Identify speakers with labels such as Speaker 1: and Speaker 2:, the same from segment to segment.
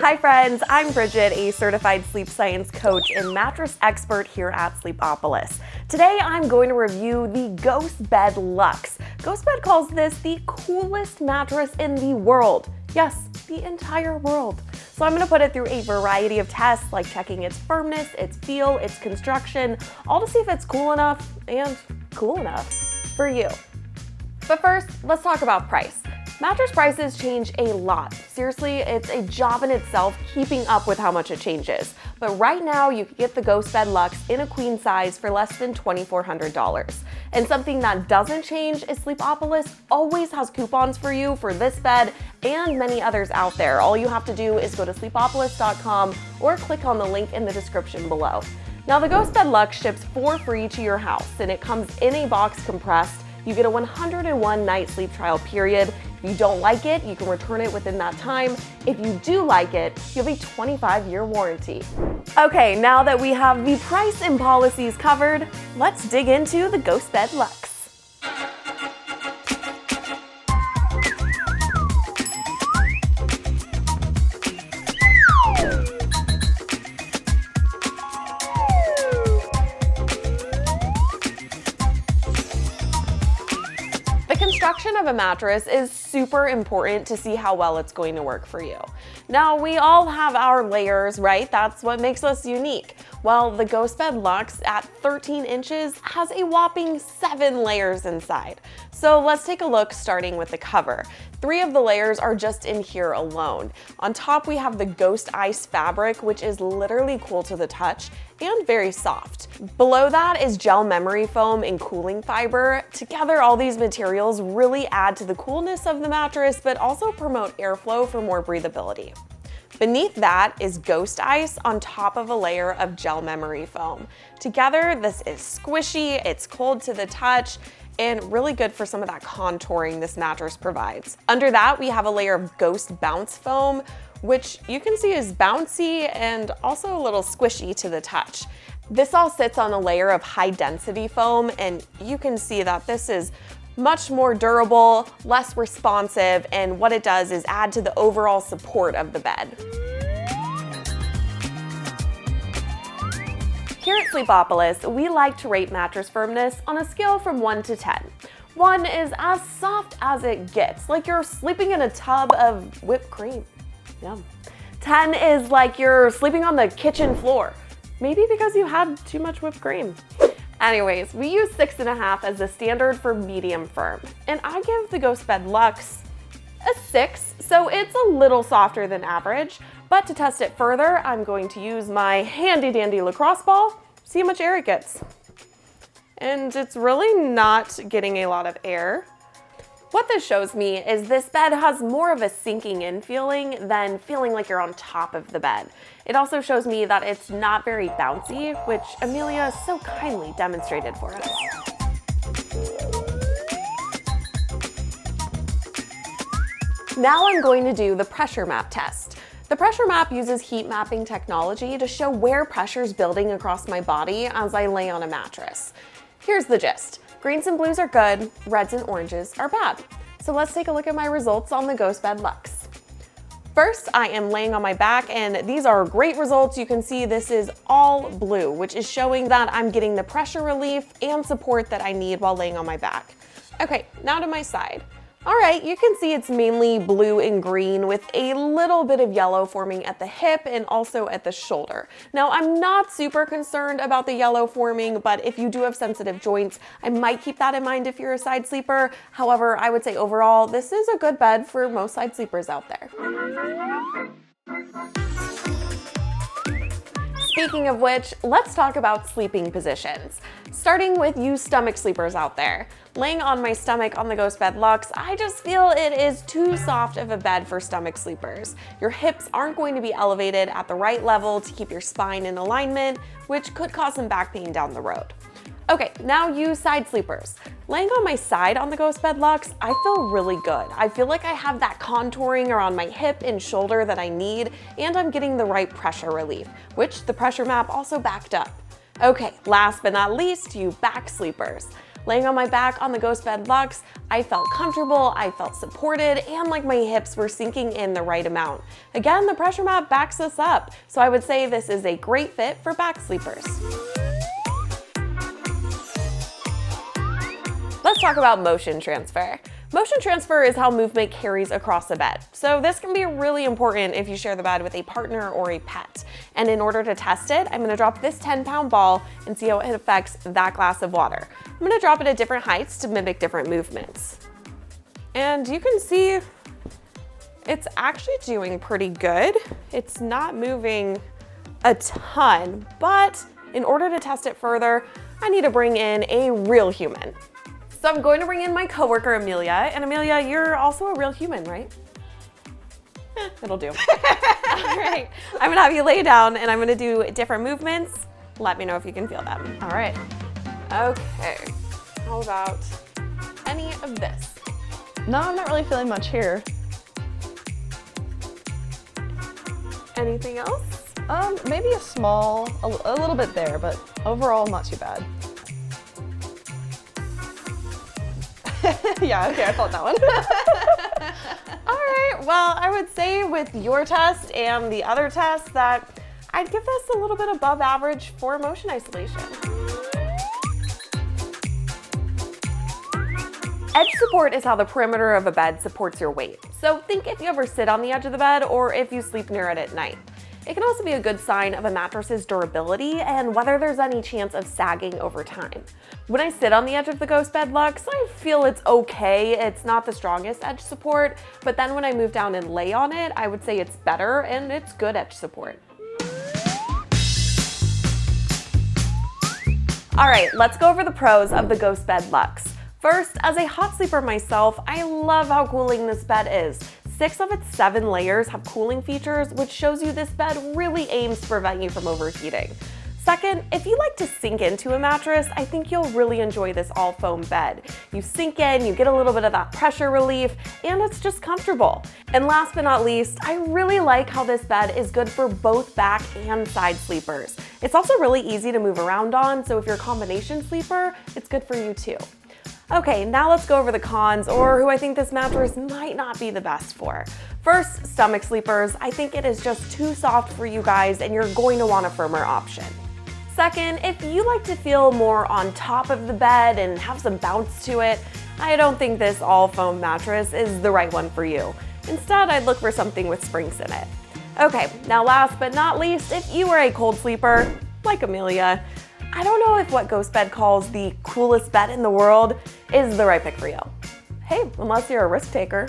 Speaker 1: Hi friends, I'm Bridget, a certified sleep science coach and mattress expert here at Sleepopolis. Today I'm going to review the GhostBed Luxe. GhostBed calls this the coolest mattress in the world. Yes, the entire world. So I'm going to put it through a variety of tests, like checking its firmness, its feel, its construction, all to see if it's cool enough and cool enough for you. But first, let's talk about price. Mattress prices change a lot. Seriously, it's a job in itself keeping up with how much it changes. But right now, you can get the GhostBed Luxe in a queen size for less than $2,400. And something that doesn't change is Sleepopolis always has coupons for you for this bed and many others out there. All you have to do is go to sleepopolis.com or click on the link in the description below. Now, the GhostBed Luxe ships for free to your house, and it comes in a box compressed. You get a 101 night sleep trial period. If you don't like it, you can return it within that time. If you do like it, you have a 25-year warranty. Okay, now that we have the price and policies covered, let's dig into the GhostBed Luxe. The construction of a mattress is super important to see how well it's going to work for you. Now, we all have our layers, right? That's what makes us unique. Well, the GhostBed Luxe at 13 inches has a whopping 7 layers inside. So let's take a look starting with the cover. 3 of the layers are just in here alone. On top, we have the Ghost Ice fabric, which is literally cool to the touch and very soft. Below that is gel memory foam and cooling fiber. Together, all these materials really add to the coolness of the mattress, but also promote airflow for more breathability. Beneath that is Ghost Ice on top of a layer of gel memory foam. Together, this is squishy, it's cold to the touch, and really good for some of that contouring this mattress provides. Under that, we have a layer of Ghost Bounce foam, which you can see is bouncy and also a little squishy to the touch. This all sits on a layer of high density foam, and you can see that this is much more durable, less responsive, and what it does is add to the overall support of the bed. Here at Sleepopolis, we like to rate mattress firmness on a scale from 1 to 10. 1 is as soft as it gets, like you're sleeping in a tub of whipped cream. Yum. 10 is like you're sleeping on the kitchen floor, maybe because you had too much whipped cream. Anyways, we use 6.5 as the standard for medium firm, and I give the GhostBed Luxe a 6, so it's a little softer than average, but to test it further, I'm going to use my handy dandy lacrosse ball, see how much air it gets. And it's really not getting a lot of air. What this shows me is this bed has more of a sinking in feeling than feeling like you're on top of the bed. It also shows me that it's not very bouncy, which Amelia so kindly demonstrated for us. Now I'm going to do the pressure map test. The pressure map uses heat mapping technology to show where pressure is building across my body as I lay on a mattress. Here's the gist. Greens and blues are good, reds and oranges are bad. So let's take a look at my results on the GhostBed Luxe. First, I am laying on my back, and these are great results. You can see this is all blue, which is showing that I'm getting the pressure relief and support that I need while laying on my back. Okay, now to my side. All right, you can see it's mainly blue and green with a little bit of yellow forming at the hip and also at the shoulder. Now, I'm not super concerned about the yellow forming, but if you do have sensitive joints, I might keep that in mind if you're a side sleeper. However, I would say overall, this is a good bed for most side sleepers out there. Speaking of which, let's talk about sleeping positions. Starting with you stomach sleepers out there. Laying on my stomach on the GhostBed Luxe, I just feel it is too soft of a bed for stomach sleepers. Your hips aren't going to be elevated at the right level to keep your spine in alignment, which could cause some back pain down the road. Okay, now you side sleepers. Laying on my side on the GhostBed Luxe, I feel really good. I feel like I have that contouring around my hip and shoulder that I need, and I'm getting the right pressure relief, which the pressure map also backed up. Okay, last but not least, you back sleepers. Laying on my back on the GhostBed Luxe, I felt comfortable, I felt supported, and like my hips were sinking in the right amount. Again, the pressure mat backs this up, so I would say this is a great fit for back sleepers. Let's talk about motion transfer. Motion transfer is how movement carries across the bed. So this can be really important if you share the bed with a partner or a pet. And in order to test it, I'm gonna drop this 10-pound ball and see how it affects that glass of water. I'm gonna drop it at different heights to mimic different movements. And you can see it's actually doing pretty good. It's not moving a ton, but in order to test it further, I need to bring in a real human. So I'm going to bring in my coworker, Amelia. And Amelia, you're also a real human, right? It'll do. All right, I'm gonna have you lay down and I'm gonna do different movements. Let me know if you can feel them.
Speaker 2: All right.
Speaker 1: Okay, how about any of this?
Speaker 2: No, I'm not really feeling much here.
Speaker 1: Anything else?
Speaker 2: Maybe a little bit there, but overall not too bad. Yeah, okay, I felt that one.
Speaker 1: All right, well, I would say with your test and the other test that I'd give this a little bit above average for motion isolation. Edge support is how the perimeter of a bed supports your weight. So think if you ever sit on the edge of the bed or if you sleep near it at night. It can also be a good sign of a mattress's durability and whether there's any chance of sagging over time. When I sit on the edge of the GhostBed Luxe, I feel it's okay. It's not the strongest edge support, but then when I move down and lay on it, I would say it's better and it's good edge support. All right, let's go over the pros of the GhostBed Luxe. First, as a hot sleeper myself, I love how cooling this bed is. 6 of its 7 layers have cooling features, which shows you this bed really aims to prevent you from overheating. Second, if you like to sink into a mattress, I think you'll really enjoy this all foam bed. You sink in, you get a little bit of that pressure relief, and it's just comfortable. And last but not least, I really like how this bed is good for both back and side sleepers. It's also really easy to move around on, so if you're a combination sleeper, it's good for you too. Okay, now let's go over the cons, or who I think this mattress might not be the best for. First, stomach sleepers. I think it is just too soft for you guys and you're going to want a firmer option. Second, if you like to feel more on top of the bed and have some bounce to it, I don't think this all foam mattress is the right one for you. Instead, I'd look for something with springs in it. Okay, now last but not least, if you are a cold sleeper, like Amelia, I don't know if what GhostBed calls the coolest bed in the world is the right pick for you. Hey, unless you're a risk taker.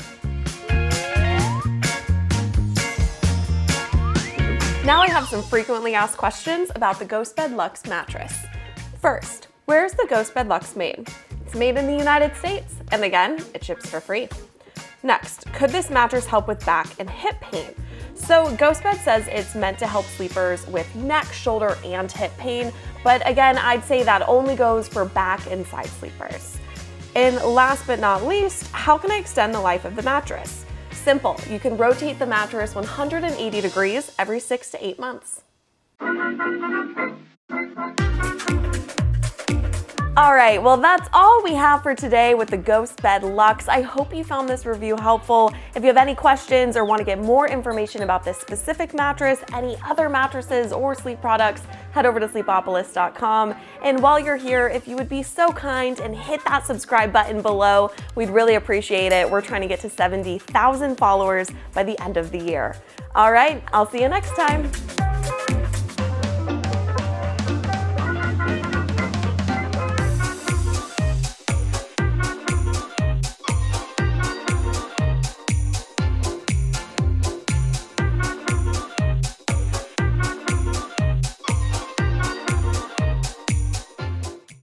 Speaker 1: Now I have some frequently asked questions about the GhostBed Luxe mattress. First, where's the GhostBed Luxe made? It's made in the United States, and again, it ships for free. Next, could this mattress help with back and hip pain? So GhostBed says it's meant to help sleepers with neck, shoulder, and hip pain, but again, I'd say that only goes for back and side sleepers. And last but not least, how can I extend the life of the mattress? Simple, you can rotate the mattress 180 degrees every 6 to 8 months. All right, well, that's all we have for today with the GhostBed Luxe. I hope you found this review helpful. If you have any questions or want to get more information about this specific mattress, any other mattresses or sleep products, head over to sleepopolis.com. And while you're here, if you would be so kind and hit that subscribe button below, we'd really appreciate it. We're trying to get to 70,000 followers by the end of the year. All right, I'll see you next time.